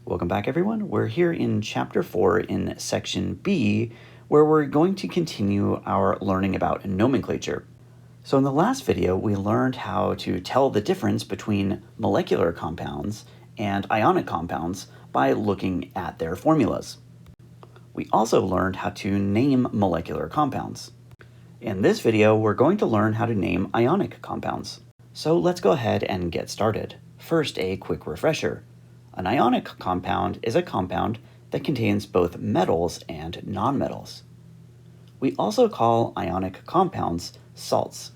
Welcome back, everyone. We're here in Chapter 4 in Section B, where we're going to continue our learning about nomenclature. So in the last video, we learned how to tell the difference between molecular compounds and ionic compounds by looking at their formulas. We also learned how to name molecular compounds. In this video, we're going to learn how to name ionic compounds. So let's go ahead and get started. First, a quick refresher. An ionic compound is a compound that contains both metals and nonmetals. We also call ionic compounds salts.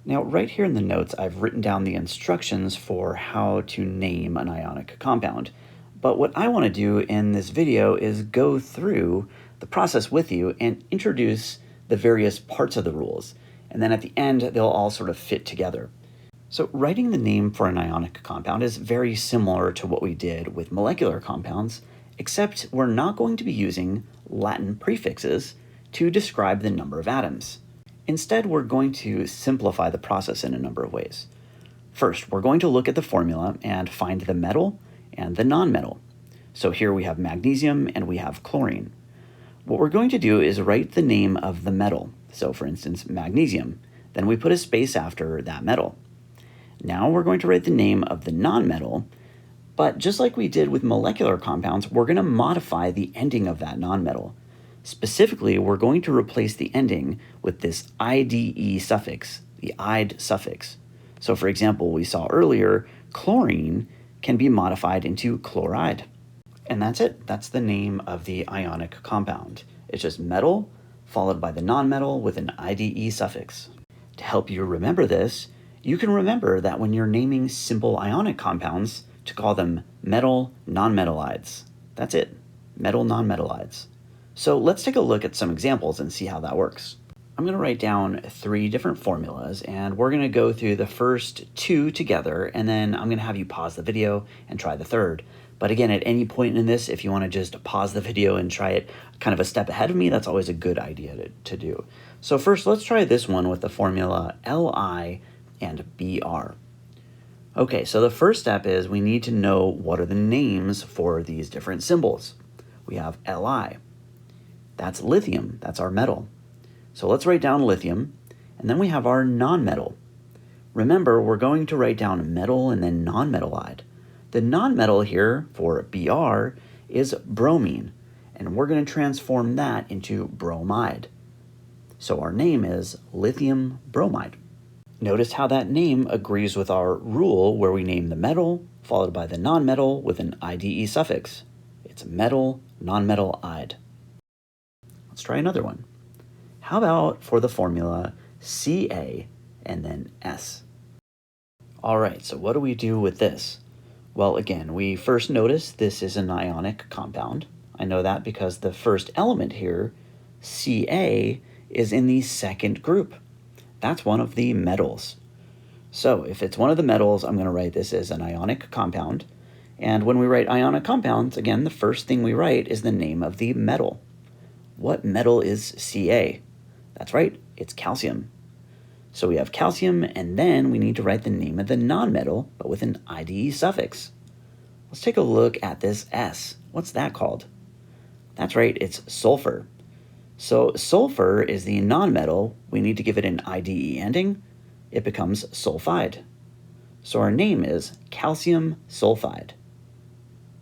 Now, right here in the notes, I've written down the instructions for how to name an ionic compound. But what I want to do in this video is go through the process with you and introduce the various parts of the rules. And then at the end, they'll all sort of fit together. So writing the name for an ionic compound is very similar to what we did with molecular compounds, except we're not going to be using Latin prefixes to describe the number of atoms. Instead, we're going to simplify the process in a number of ways. First, we're going to look at the formula and find the metal and the nonmetal. So here we have magnesium and we have chlorine. What we're going to do is write the name of the metal. So for instance, magnesium. Then we put a space after that metal. Now we're going to write the name of the nonmetal, but just like we did with molecular compounds, we're going to modify the ending of that nonmetal. Specifically, we're going to replace the ending with this IDE suffix, the "ide" suffix. So for example, we saw earlier, chlorine can be modified into chloride. And that's it. That's the name of the ionic compound. It's just metal followed by the nonmetal with an IDE suffix. To help you remember this, you can remember that when you're naming simple ionic compounds, to call them metal nonmetallides. That's it, metal nonmetallides. So let's take a look at some examples and see how that works. I'm going to write down 3 different formulas, and we're going to go through the first 2 together, and then I'm going to have you pause the video and try the third. But again, at any point in this, if you want to just pause the video and try it kind of a step ahead of me, that's always a good idea to do. So first, let's try this one with the formula Li and Br. Okay, so the first step is we need to know what are the names for these different symbols. We have Li. That's lithium. That's our metal. So let's write down lithium, and then we have our nonmetal. Remember, we're going to write down metal and then nonmetallide. The nonmetal here for Br is bromine, and we're going to transform that into bromide. So our name is lithium bromide. Notice how that name agrees with our rule where we name the metal followed by the nonmetal with an IDE suffix. It's metal nonmetallide. Let's try another one. How about for the formula Ca and then S? All right, so what do we do with this? Well, again, we first notice this is an ionic compound. I know that because the first element here, Ca, is in the second group. That's one of the metals. So if it's one of the metals, I'm going to write this as an ionic compound. And when we write ionic compounds, again, the first thing we write is the name of the metal. What metal is Ca? That's right, it's calcium. So we have calcium, and then we need to write the name of the nonmetal, but with an IDE suffix. Let's take a look at this S. What's that called? That's right, it's sulfur. So sulfur is the nonmetal. We need to give it an IDE ending. It becomes sulfide. So our name is calcium sulfide.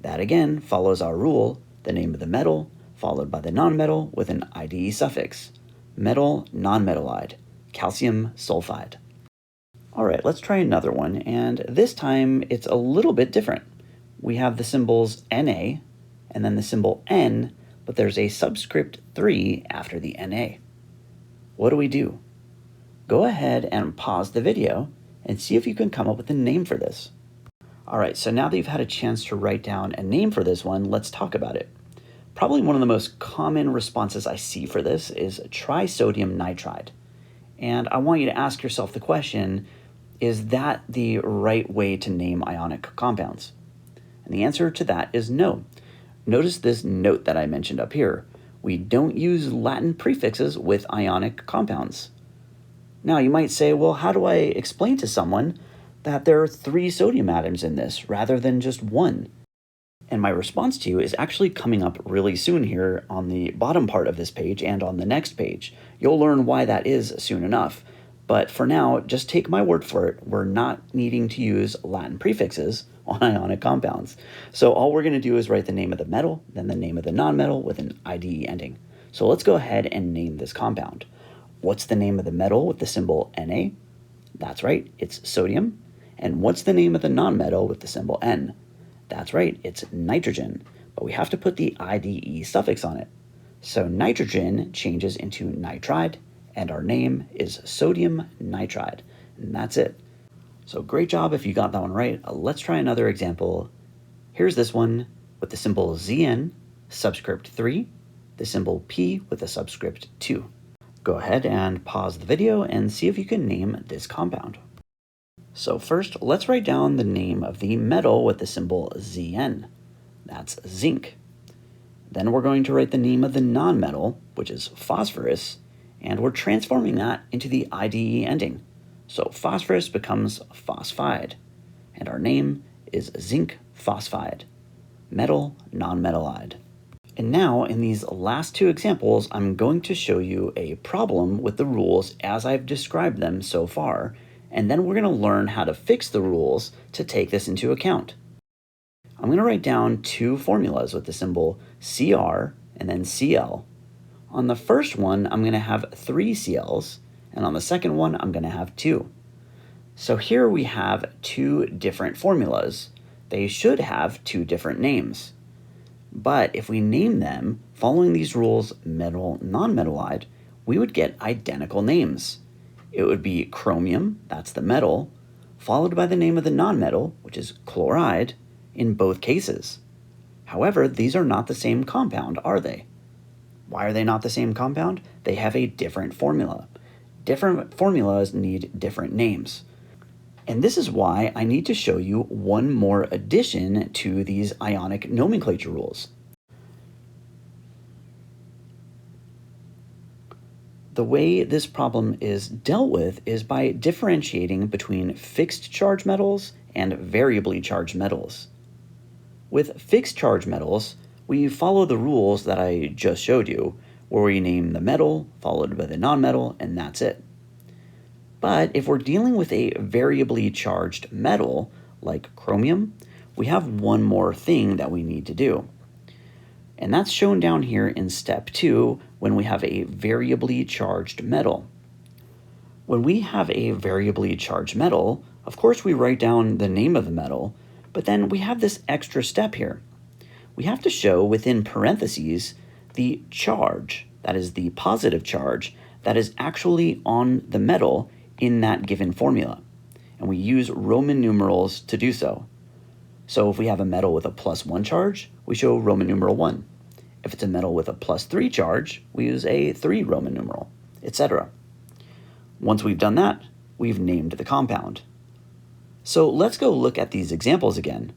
That again follows our rule, the name of the metal, followed by the nonmetal with an IDE suffix. Metal nonmetallide, calcium sulfide. All right, let's try another one, and this time it's a little bit different. We have the symbols Na and then the symbol N, but there's a subscript 3 after the Na. What do we do? Go ahead and pause the video and see if you can come up with a name for this. All right, so now that you've had a chance to write down a name for this one, let's talk about it. Probably one of the most common responses I see for this is trisodium nitride. And I want you to ask yourself the question, is that the right way to name ionic compounds? And the answer to that is no. Notice this note that I mentioned up here. We don't use Latin prefixes with ionic compounds. Now you might say, well, how do I explain to someone that there are 3 sodium atoms in this rather than just 1? And my response to you is actually coming up really soon here on the bottom part of this page and on the next page. You'll learn why that is soon enough. But for now, just take my word for it. We're not needing to use Latin prefixes on ionic compounds. So all we're going to do is write the name of the metal, then the name of the nonmetal with an IDE ending. So let's go ahead and name this compound. What's the name of the metal with the symbol Na? That's right, it's sodium. And what's the name of the nonmetal with the symbol N? That's right, it's nitrogen, but we have to put the IDE suffix on it. So nitrogen changes into nitride, and our name is sodium nitride, and that's it. So great job if you got that one right. Let's try another example. Here's this one with the symbol Zn, subscript 3, the symbol P with the subscript 2. Go ahead and pause the video and see if you can name this compound. So first, let's write down the name of the metal with the symbol Zn. That's zinc. Then we're going to write the name of the nonmetal, which is phosphorus, and we're transforming that into the IDE ending. So phosphorus becomes phosphide, and our name is zinc phosphide, metal nonmetallide. And now, in these last two examples, I'm going to show you a problem with the rules as I've described them so far, and then we're going to learn how to fix the rules to take this into account. I'm going to write down two formulas with the symbol Cr and then Cl. On the first one, I'm going to have 3 Cl's, and on the second one, I'm going to have 2. So here we have 2 different formulas. They should have 2 different names. But if we name them following these rules metal nonmetallide, we would get identical names. It would be chromium, that's the metal, followed by the name of the nonmetal, which is chloride, in both cases. However, these are not the same compound, are they? Why are they not the same compound? They have a different formula. Different formulas need different names. And this is why I need to show you one more addition to these ionic nomenclature rules. The way this problem is dealt with is by differentiating between fixed charge metals and variably charged metals. With fixed charge metals, we follow the rules that I just showed you, where we name the metal, followed by the nonmetal, and that's it. But if we're dealing with a variably charged metal, like chromium, we have one more thing that we need to do. And that's shown down here in step 2 when we have a variably charged metal. When we have a variably charged metal, of course we write down the name of the metal, but then we have this extra step here. We have to show within parentheses the charge, that is the positive charge, that is actually on the metal in that given formula. And we use Roman numerals to do so. So if we have a metal with a +1 charge, we show Roman numeral 1. If it's a metal with a +3 charge, we use a 3 Roman numeral, etc. Once we've done that, we've named the compound. So let's go look at these examples again.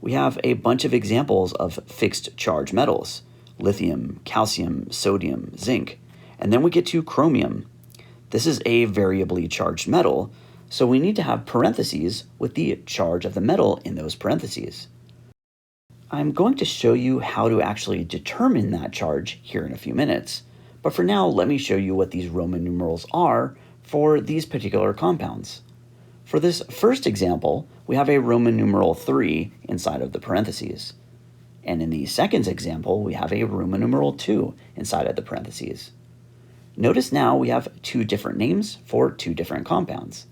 We have a bunch of examples of fixed charge metals: lithium, calcium, sodium, zinc, and then we get to chromium. This is a variably charged metal, so we need to have parentheses with the charge of the metal in those parentheses. I'm going to show you how to actually determine that charge here in a few minutes, but for now, let me show you what these Roman numerals are for these particular compounds. For this first example, we have a Roman numeral 3 inside of the parentheses. And in the second example, we have a Roman numeral 2 inside of the parentheses. Notice now we have 2 different names for 2 different compounds.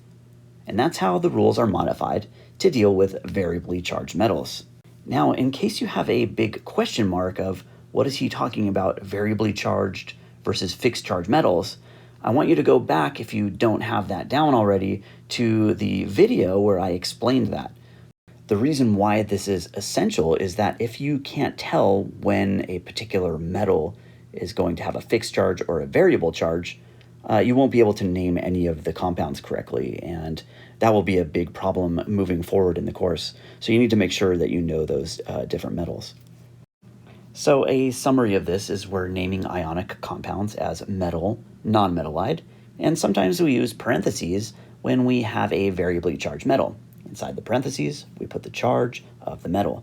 And that's how the rules are modified to deal with variably charged metals. Now, in case you have a big question mark of what is he talking about variably charged versus fixed charge metals, I want you to go back, if you don't have that down already, to the video where I explained that. The reason why this is essential is that if you can't tell when a particular metal is going to have a fixed charge or a variable charge, you won't be able to name any of the compounds correctly, and that will be a big problem moving forward in the course. So you need to make sure that you know those different metals. So a summary of this is we're naming ionic compounds as metal, nonmetallide, and sometimes we use parentheses when we have a variably charged metal. Inside the parentheses, we put the charge of the metal.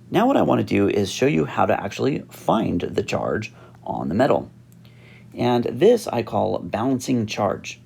Now what I want to do is show you how to actually find the charge on the metal. And this I call balancing charge.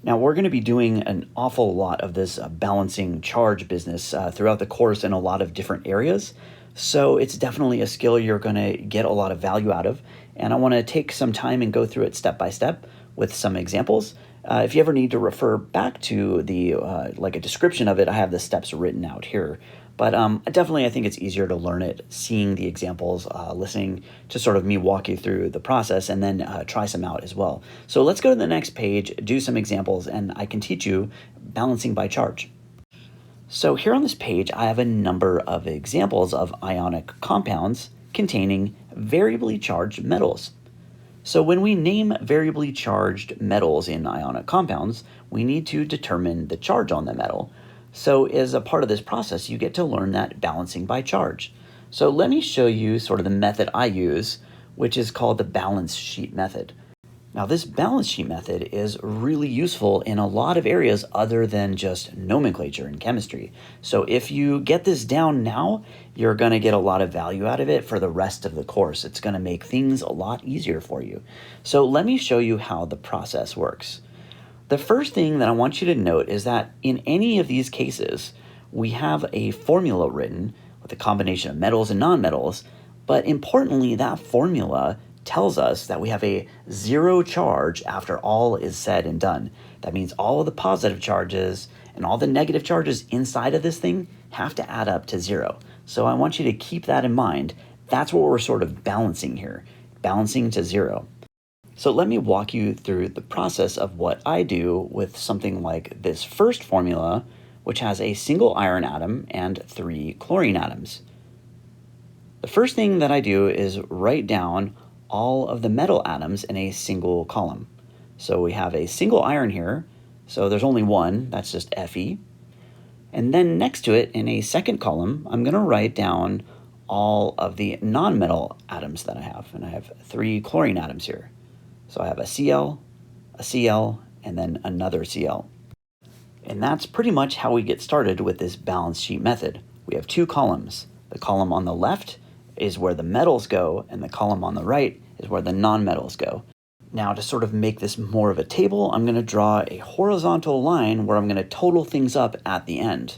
Now we're going to be doing an awful lot of this balancing charge business throughout the course in a lot of different areas. So it's definitely a skill you're going to get a lot of value out of. And I want to take some time and go through it step by step with some examples. If you ever need to refer back to the like a description of it, I have the steps written out here. But definitely, I think it's easier to learn it seeing the examples, listening to sort of me walk you through the process, and then try some out as well. So let's go to the next page, do some examples, and I can teach you balancing by charge. So here on this page, I have a number of examples of ionic compounds containing variably charged metals. So when we name variably charged metals in ionic compounds, we need to determine the charge on the metal. So as a part of this process, you get to learn that balancing by charge. So let me show you sort of the method I use, which is called the balance sheet method. Now this balance sheet method is really useful in a lot of areas other than just nomenclature in chemistry. So if you get this down now, you're going to get a lot of value out of it for the rest of the course. It's going to make things a lot easier for you. So let me show you how the process works. The first thing that I want you to note is that in any of these cases, we have a formula written with a combination of metals and nonmetals, but importantly, that formula tells us that we have a zero charge after all is said and done. That means all of the positive charges and all the negative charges inside of this thing have to add up to zero. So I want you to keep that in mind. That's what we're sort of balancing here, balancing to zero. So let me walk you through the process of what I do with something like this first formula, which has a single iron atom and 3 chlorine atoms. The first thing that I do is write down all of the metal atoms in a single column. So we have a single iron here, so there's only one, that's just Fe. And then next to it, in a second column, I'm going to write down all of the nonmetal atoms that I have, and I have 3 chlorine atoms here. So I have a Cl, and then another Cl. And that's pretty much how we get started with this balance sheet method. We have 2 columns. The column on the left is where the metals go, and the column on the right is where the nonmetals go. Now, to sort of make this more of a table, I'm going to draw a horizontal line where I'm going to total things up at the end.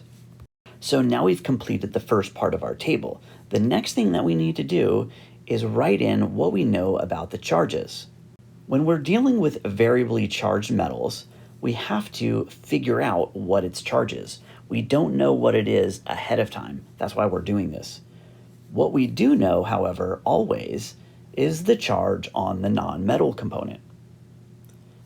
So now we've completed the first part of our table. The next thing that we need to do is write in what we know about the charges. When we're dealing with variably charged metals, we have to figure out what its charge is. We don't know what it is ahead of time. That's why we're doing this. What we do know, however, always, is the charge on the nonmetal component.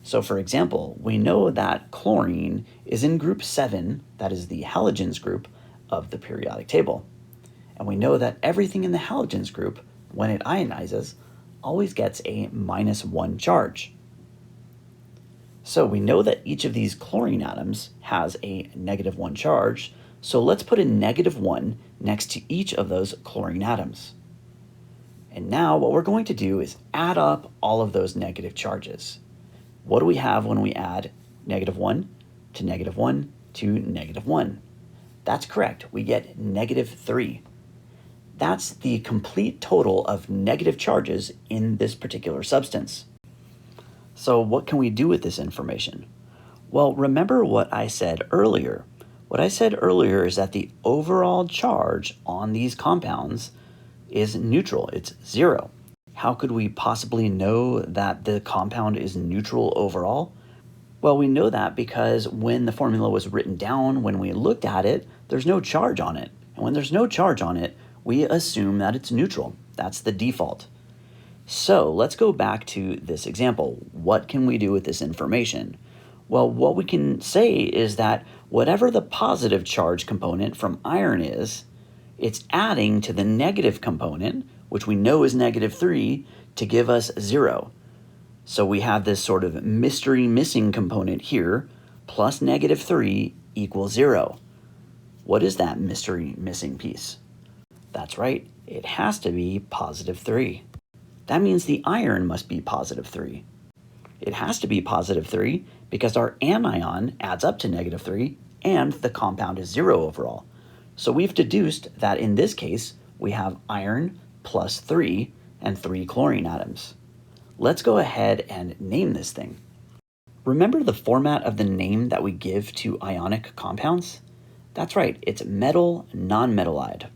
So for example, we know that chlorine is in group 7, that is the halogens group of the periodic table. And we know that everything in the halogens group, when it ionizes, always gets a -1 charge. So we know that each of these chlorine atoms has a -1 charge, so let's put a -1 next to each of those chlorine atoms. And now what we're going to do is add up all of those negative charges. What do we have when we add -1 to -1 to -1? That's correct, we get -3. That's the complete total of negative charges in this particular substance. So what can we do with this information? Well, remember what I said earlier. What I said earlier is that the overall charge on these compounds is neutral, it's 0. How could we possibly know that the compound is neutral overall? Well, we know that because when the formula was written down, when we looked at it, there's no charge on it. And when there's no charge on it, we assume that it's neutral. That's the default. So let's go back to this example. What can we do with this information? Well, what we can say is that whatever the positive charge component from iron is, it's adding to the negative component, which we know is -3, to give us 0. So we have this sort of mystery missing component here, plus -3 equals 0. What is that mystery missing piece? That's right, it has to be +3. That means the iron must be +3. It has to be +3 because our anion adds up to -3 and the compound is 0 overall. So we've deduced that in this case, we have iron plus 3 and 3 chlorine atoms. Let's go ahead and name this thing. Remember the format of the name that we give to ionic compounds? That's right, it's metal nonmetallide.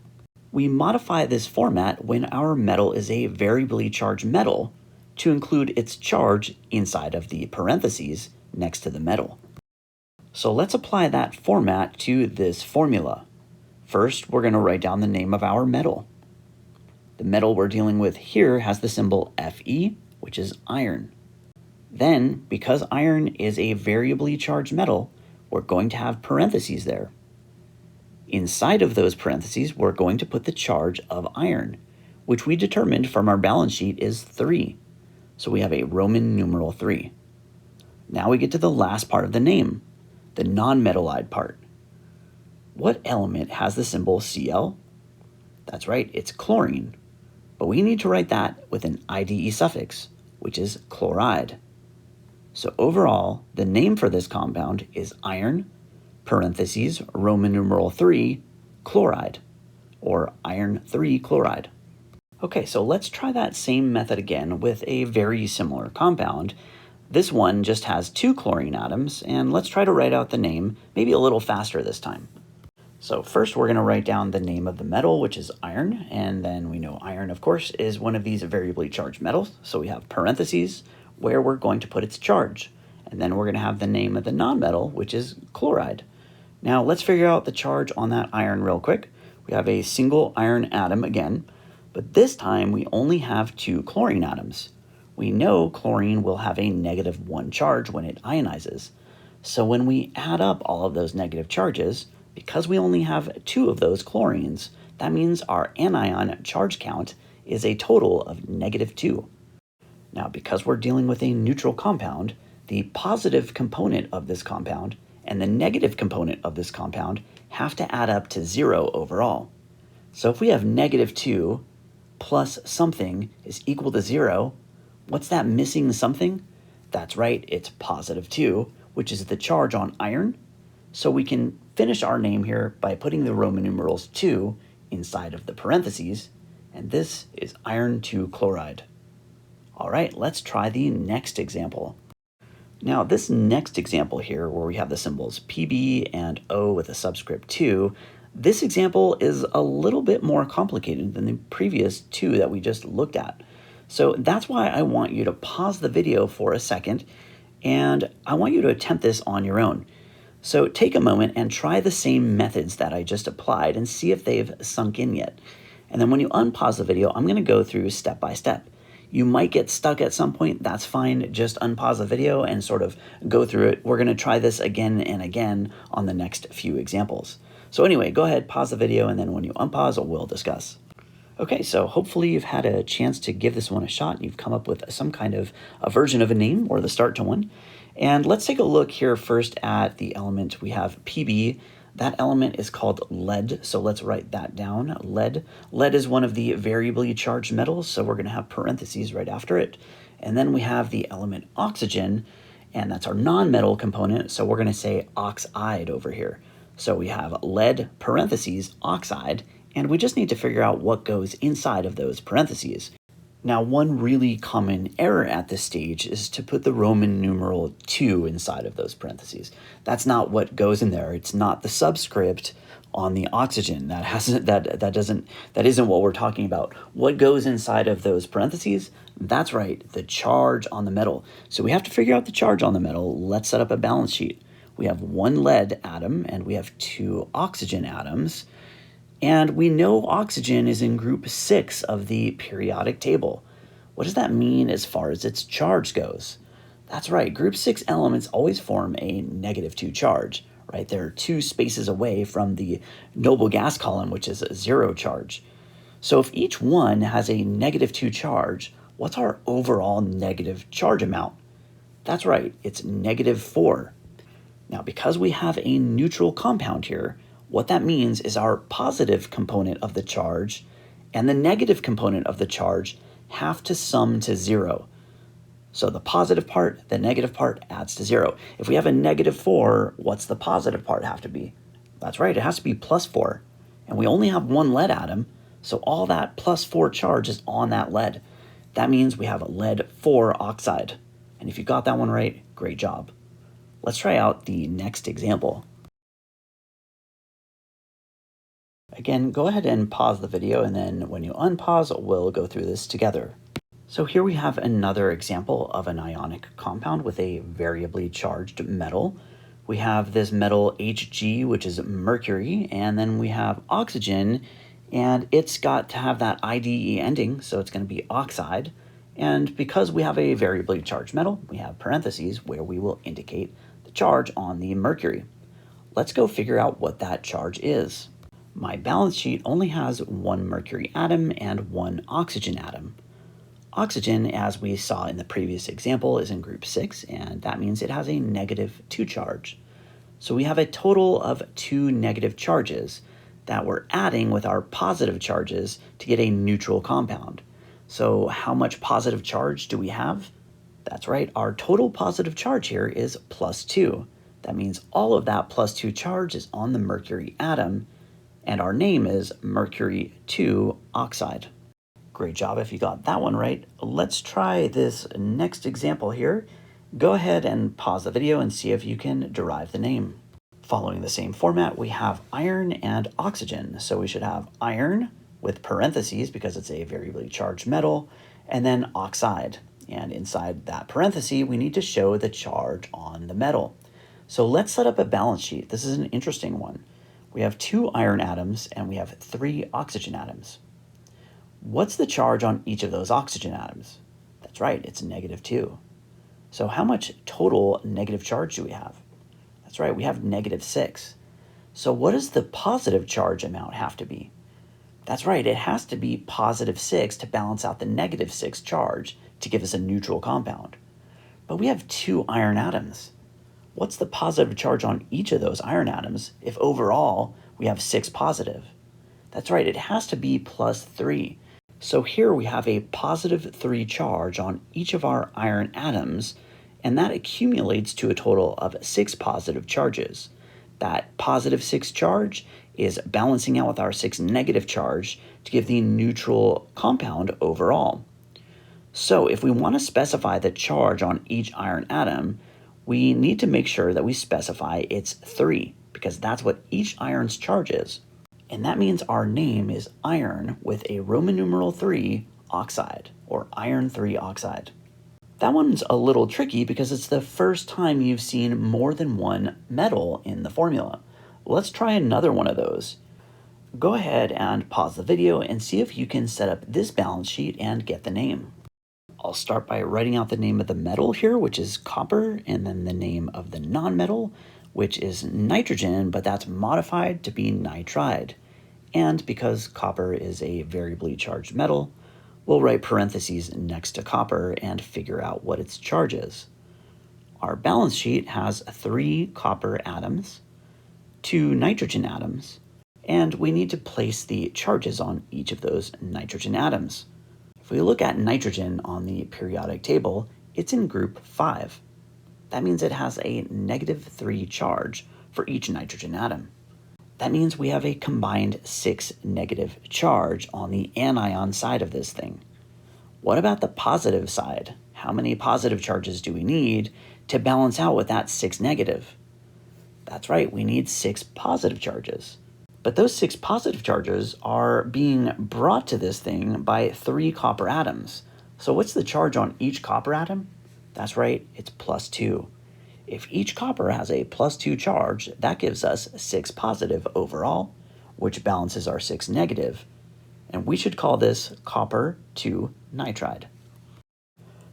We modify this format when our metal is a variably charged metal to include its charge inside of the parentheses next to the metal. So let's apply that format to this formula. First, we're going to write down the name of our metal. The metal we're dealing with here has the symbol Fe, which is iron. Then, because iron is a variably charged metal, we're going to have parentheses there. Inside of those parentheses, we're going to put the charge of iron, which we determined from our balance sheet is 3. So we have a Roman numeral 3. Now we get to the last part of the name, the nonmetallide part. What element has the symbol Cl? That's right, it's chlorine. But we need to write that with an IDE suffix, which is chloride. So overall, the name for this compound is iron, parentheses, Roman numeral 3, chloride, or iron 3 chloride. Okay, so let's try that same method again with a very similar compound. This one just has 2 chlorine atoms, and let's try to write out the name, maybe a little faster this time. So first we're going to write down the name of the metal, which is iron, and then we know iron, of course, is one of these variably charged metals, so we have parentheses where we're going to put its charge. And then we're going to have the name of the nonmetal, which is chloride. Now let's figure out the charge on that iron real quick. We have a single iron atom again, but this time we only have 2 chlorine atoms. We know chlorine will have a -1 charge when it ionizes. So when we add up all of those negative charges, because we only have 2 of those chlorines, that means our anion charge count is a total of -2. Now, because we're dealing with a neutral compound, the positive component of this compound and the negative component of this compound have to add up to 0 overall. So if we have -2 plus something is equal to 0, what's that missing something? That's right, it's +2, which is the charge on iron. So we can finish our name here by putting the Roman numerals 2 inside of the parentheses, and this is iron 2 chloride. All right, let's try the next example. Now, this next example here, where we have the symbols Pb and O with a subscript 2, this example is a little bit more complicated than the previous 2 that we just looked at. So that's why I want you to pause the video for a second, and I want you to attempt this on your own. So take a moment and try the same methods that I just applied and see if they've sunk in yet. And then when you unpause the video, I'm going to go through step by step. You might get stuck at some point, that's fine. Just unpause the video and sort of go through it. We're going to try this again and again on the next few examples. So anyway, go ahead, pause the video, and then when you unpause, we'll discuss. Okay, so hopefully you've had a chance to give this one a shot. You've come up with some kind of a version of a name or the start to one. And let's take a look here first at the element. We have Pb. That element is called lead, so let's write that down. Lead. Lead is one of the variably charged metals, so we're going to have parentheses right after it. And then we have the element oxygen, and that's our nonmetal component, so we're going to say oxide over here. So we have lead, parentheses, oxide, and we just need to figure out what goes inside of those parentheses. Now, one really common error at this stage is to put the Roman numeral 2 inside of those parentheses. That's not what goes in there. It's not the subscript on the oxygen. That isn't what we're talking about. What goes inside of those parentheses? That's right, the charge on the metal. So we have to figure out the charge on the metal. Let's set up a balance sheet. We have 1 lead atom and we have 2 oxygen atoms. And we know oxygen is in group 6 of the periodic table. What does that mean as far as its charge goes? That's right, group 6 elements always form a -2 charge, right? They're 2 spaces away from the noble gas column, which is a 0 charge. So if each one has a -2 charge, what's our overall negative charge amount? That's right, it's -4. Now, because we have a neutral compound here, what that means is our positive component of the charge and the negative component of the charge have to sum to 0. So the positive part, the negative part adds to 0. If we have a -4, what's the positive part have to be? That's right, it has to be +4. And we only have 1 lead atom, So all that +4 charge is on that lead. That means we have a lead 4 oxide. And if you got that one right, great job. Let's try out the next example. Again, go ahead and pause the video, and then when you unpause, we'll go through this together. So here we have another example of an ionic compound with a variably charged metal. We have this metal Hg, which is mercury, and then we have oxygen, and it's got to have that IDE ending, so it's going to be oxide. And because we have a variably charged metal, we have parentheses where we will indicate the charge on the mercury. Let's go figure out what that charge is. My balance sheet only has one mercury atom and one oxygen atom. Oxygen, as we saw in the previous example, is in group 6, and that means it has a -2 charge. So we have a total of 2 negative charges that we're adding with our positive charges to get a neutral compound. So how much positive charge do we have? That's right, our total positive charge here is +2. That means all of that +2 charge is on the mercury atom, and our name is mercury 2 oxide. Great job if you got that one right. Let's try this next example here. Go ahead and pause the video and see if you can derive the name. Following the same format, we have iron and oxygen. So we should have iron with parentheses because it's a variably charged metal, and then oxide. And inside that parenthesis, we need to show the charge on the metal. So let's set up a balance sheet. This is an interesting one. We have 2 iron atoms and we have 3 oxygen atoms. What's the charge on each of those oxygen atoms? That's right, it's -2. So how much total negative charge do we have? That's right, we have -6. So what does the positive charge amount have to be? That's right, it has to be +6 to balance out the -6 charge to give us a neutral compound. But we have 2 iron atoms. What's the positive charge on each of those iron atoms if overall we have 6 positive? That's right, it has to be +3. So here we have a +3 charge on each of our iron atoms, and that accumulates to a total of 6 positive charges. That +6 charge is balancing out with our 6 negative charge to give the neutral compound overall. So if we want to specify the charge on each iron atom, we need to make sure that we specify it's 3, because that's what each iron's charge is. And that means our name is iron with a Roman numeral 3 oxide, or iron 3 oxide. That one's a little tricky because it's the first time you've seen more than one metal in the formula. Let's try another one of those. Go ahead and pause the video and see if you can set up this balance sheet and get the name. I'll start by writing out the name of the metal here, which is copper, and then the name of the nonmetal, which is nitrogen, but that's modified to be nitride. And because copper is a variably charged metal, we'll write parentheses next to copper and figure out what its charge is. Our balance sheet has 3 copper atoms, 2 nitrogen atoms, and we need to place the charges on each of those nitrogen atoms. If we look at nitrogen on the periodic table, it's in group 5. That means it has a -3 charge for each nitrogen atom. That means we have a combined 6 negative charge on the anion side of this thing. What about the positive side? How many positive charges do we need to balance out with that 6 negative? That's right, we need 6 positive charges. But those 6 positive charges are being brought to this thing by 3 copper atoms. So what's the charge on each copper atom? That's right, it's +2. If each copper has a +2 charge, that gives us 6 positive overall, which balances our 6 negative. And we should call this copper 2 nitride.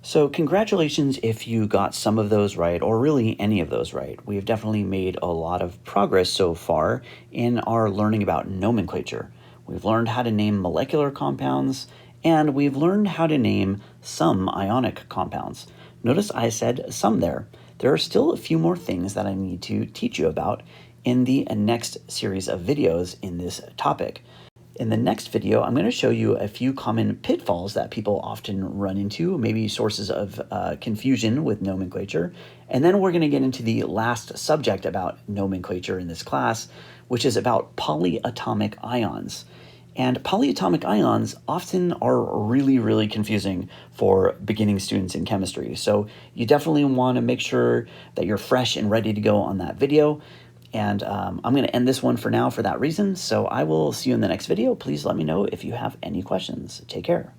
So congratulations if you got some of those right, or really any of those right. We've definitely made a lot of progress so far in our learning about nomenclature. We've learned how to name molecular compounds, and we've learned how to name some ionic compounds. Notice I said some there. There are still a few more things that I need to teach you about in the next series of videos in this topic. In the next video, I'm going to show you a few common pitfalls that people often run into, maybe sources of confusion with nomenclature. And then we're going to get into the last subject about nomenclature in this class, which is about polyatomic ions. And polyatomic ions often are really, really confusing for beginning students in chemistry. So you definitely want to make sure that you're fresh and ready to go on that video. And I'm going to end this one for now for that reason. So I will see you in the next video. Please let me know if you have any questions. Take care.